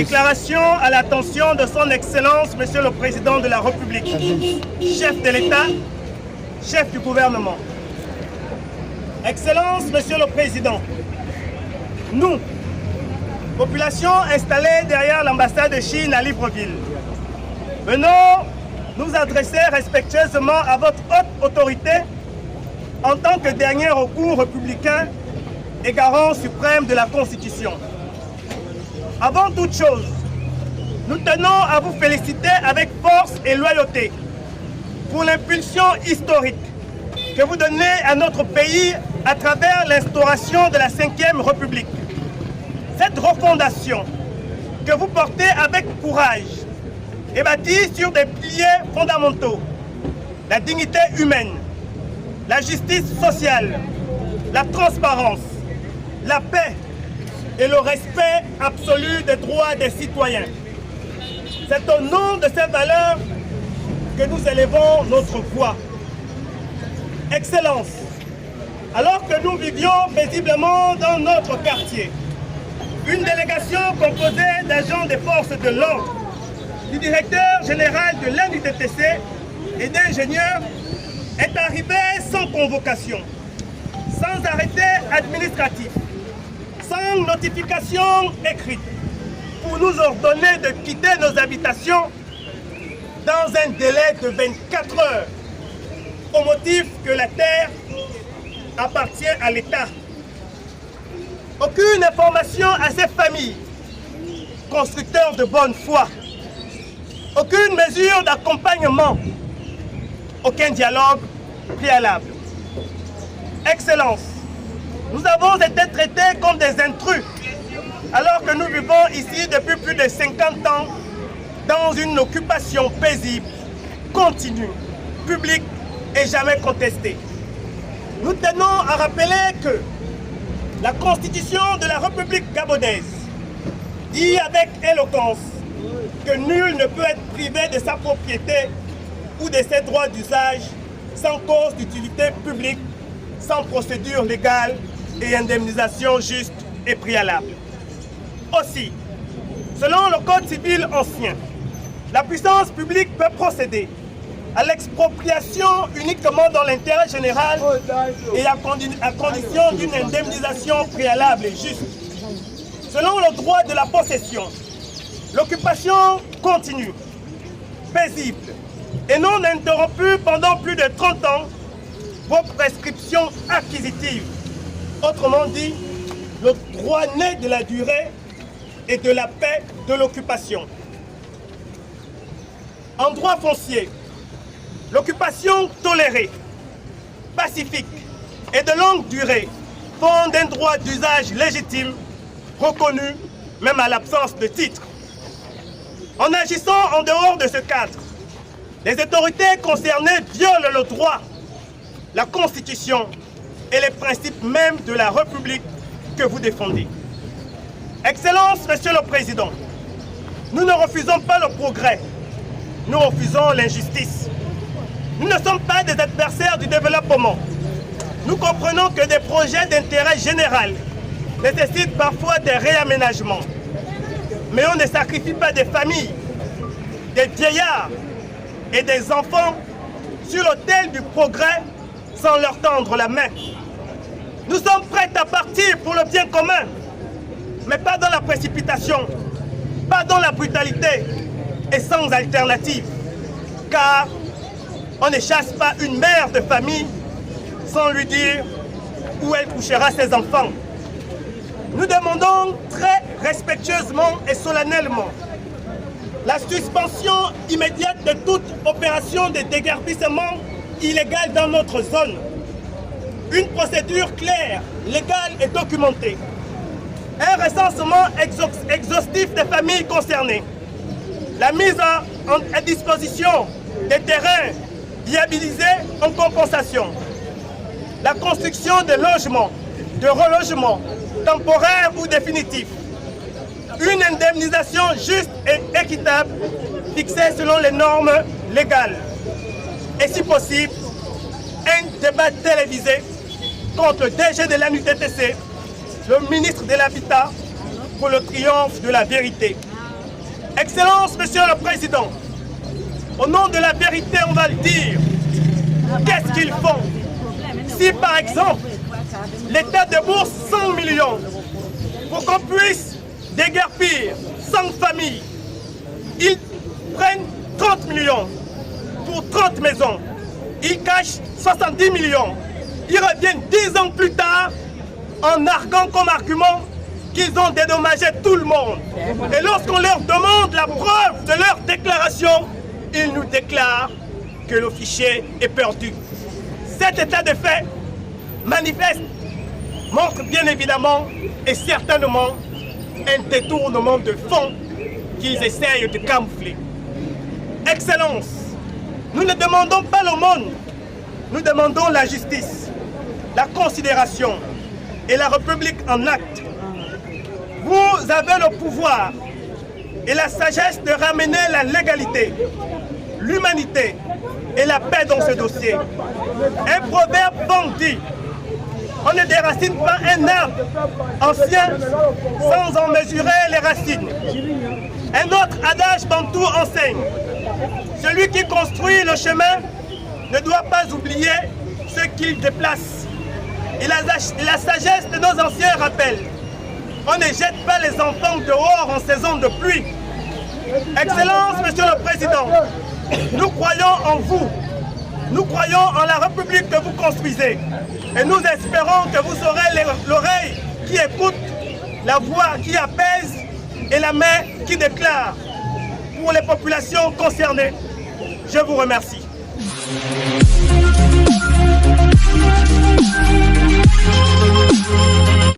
Déclaration à l'attention de son Excellence, Monsieur le Président de la République, chef de l'État, chef du gouvernement. Excellence, Monsieur le Président, nous, population installée derrière l'ambassade de Chine à Libreville, venons nous adresser respectueusement à votre haute autorité en tant que dernier recours républicain et garant suprême de la Constitution. Avant toute chose, nous tenons à vous féliciter avec force et loyauté pour l'impulsion historique que vous donnez à notre pays à travers l'instauration de la Ve République. Cette refondation que vous portez avec courage est bâtie sur des piliers fondamentaux: la dignité humaine, la justice sociale, la transparence, la paix et le respect absolu des droits des citoyens. C'est au nom de ces valeurs que nous élevons notre voix. Excellence, alors que nous vivions paisiblement dans notre quartier, une délégation composée d'agents des forces de l'ordre, du directeur général de l'UNITTC et d'ingénieurs est arrivée sans convocation, sans arrêté administratif, sans notification écrite, pour nous ordonner de quitter nos habitations dans un délai de 24 heures, au motif que la terre appartient à l'État. Aucune information à ces familles, constructeurs de bonne foi, aucune mesure d'accompagnement, aucun dialogue préalable. Excellence, nous avons été traités comme des intrus, alors que nous vivons ici depuis plus de 50 ans dans une occupation paisible, continue, publique et jamais contestée. Nous tenons à rappeler que la Constitution de la République gabonaise dit avec éloquence que nul ne peut être privé de sa propriété ou de ses droits d'usage sans cause d'utilité publique, sans procédure légale et indemnisation juste et préalable. Aussi, selon le Code civil ancien, la puissance publique peut procéder à l'expropriation uniquement dans l'intérêt général et à condition d'une indemnisation préalable et juste. Selon le droit de la possession, l'occupation continue, paisible et non interrompue pendant plus de 30 ans, vos prescriptions acquisitives, autrement dit, le droit né de la durée et de la paix de l'occupation. En droit foncier, l'occupation tolérée, pacifique et de longue durée fonde un droit d'usage légitime, reconnu même à l'absence de titre. En agissant en dehors de ce cadre, les autorités concernées violent le droit, la Constitution et les principes mêmes de la République que vous défendez. Excellence, Monsieur le Président, nous ne refusons pas le progrès, nous refusons l'injustice. Nous ne sommes pas des adversaires du développement. Nous comprenons que des projets d'intérêt général nécessitent parfois des réaménagements. Mais on ne sacrifie pas des familles, des vieillards et des enfants sur l'autel du progrès sans leur tendre la main. Nous sommes prêts à partir pour le bien commun, mais pas dans la précipitation, pas dans la brutalité et sans alternative. Car on ne chasse pas une mère de famille sans lui dire où elle couchera ses enfants. Nous demandons très respectueusement et solennellement la suspension immédiate de toute opération de déguerpissement illégal dans notre zone. Une procédure claire, légale et documentée. Un recensement exhaustif des familles concernées. La mise à disposition des terrains viabilisés en compensation. La construction de logements, de relogements, temporaires ou définitifs. Une indemnisation juste et équitable fixée selon les normes légales. Et si possible, un débat télévisé contre le DG de l'UNITTC, le ministre de l'Habitat, pour le triomphe de la vérité. Excellence, Monsieur le Président, au nom de la vérité, on va le dire. Qu'est-ce qu'ils font? Si par exemple, l'État débourse 100 millions pour qu'on puisse déguerpir 100 familles, ils prennent 30 millions pour 30 maisons, ils cachent 70 millions, ils reviennent 10 ans plus tard en arguant comme argument qu'ils ont dédommagé tout le monde. Et lorsqu'on leur demande la preuve de leur déclaration, ils nous déclarent que le fichier est perdu. Cet état de fait manifeste, montre bien évidemment et certainement un détournement de fonds qu'ils essayent de camoufler. Excellence, nous ne demandons pas l'aumône, nous demandons la justice, la considération et la République en acte. Vous avez le pouvoir et la sagesse de ramener la légalité, l'humanité et la paix dans ce dossier. Un proverbe bon dit: on ne déracine pas un arbre ancien sans en mesurer les racines. Un autre adage bantou enseigne: celui qui construit le chemin ne doit pas oublier ce qu'il déplace. Et la sagesse de nos anciens rappelle: on ne jette pas les enfants dehors en saison de pluie. Excellence, Monsieur le Président, nous croyons en vous. Nous croyons en la République que vous construisez. Et nous espérons que vous aurez l'oreille qui écoute, la voix qui apaise et la main qui déclare. Pour les populations concernées, je vous remercie.